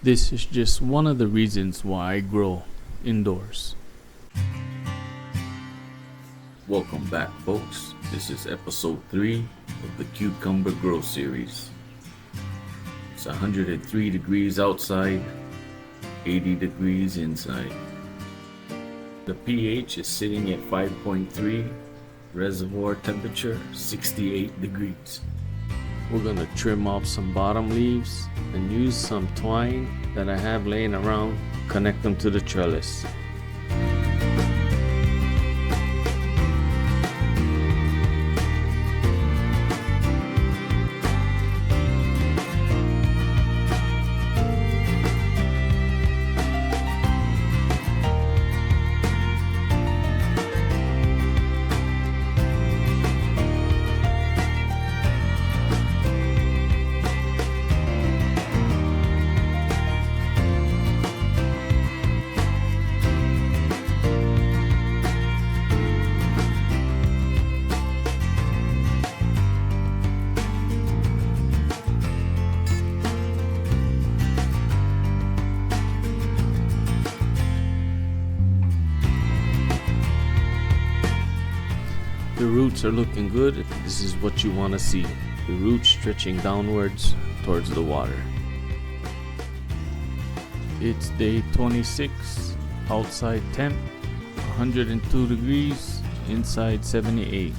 This is just one of the reasons why I grow indoors. Welcome back, folks. This is episode 3 of the Cucumber Grow series. It's 103 degrees outside, 80 degrees inside. The pH is sitting at 5.3, reservoir temperature 68 degrees. We're gonna trim off some bottom leaves and use some twine that I have laying around, connect them to the trellis. The roots are looking good. This is what you want to see. The roots stretching downwards towards the water. It's day 26. Outside temp 102 degrees, inside 78.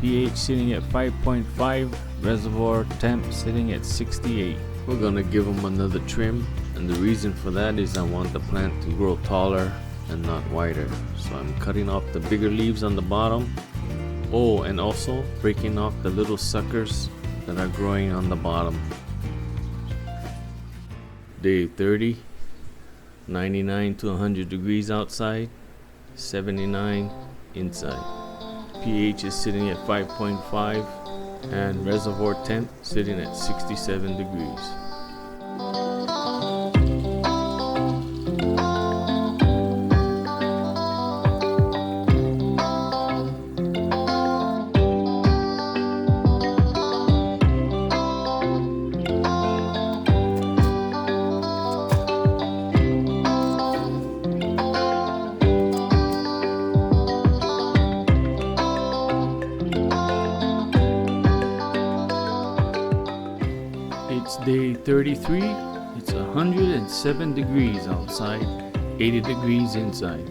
pH sitting at 5.5, reservoir temp sitting at 68. We're gonna give them another trim, and the reason for that is I want the plant to grow taller and not wider. So I'm cutting off the bigger leaves on the bottom. Oh, and also breaking off the little suckers that are growing on the bottom. Day 30, 99 to 100 degrees outside, 79 inside. pH is sitting at 5.5 and reservoir temp sitting at 67 degrees. It's day 33, it's 107 degrees outside, 80 degrees inside.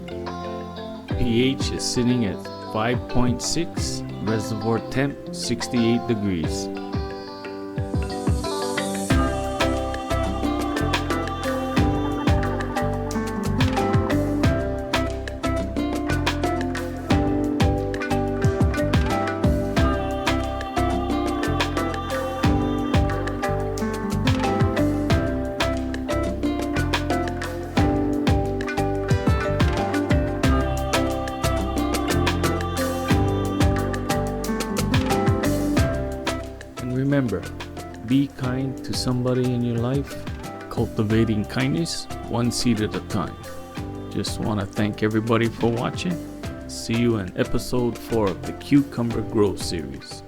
pH is sitting at 5.6, reservoir temp 68 degrees. Remember, be kind to somebody in your life, cultivating kindness one seed at a time. Just want to thank everybody for watching. See you in episode 4 of the Cucumber Grow series.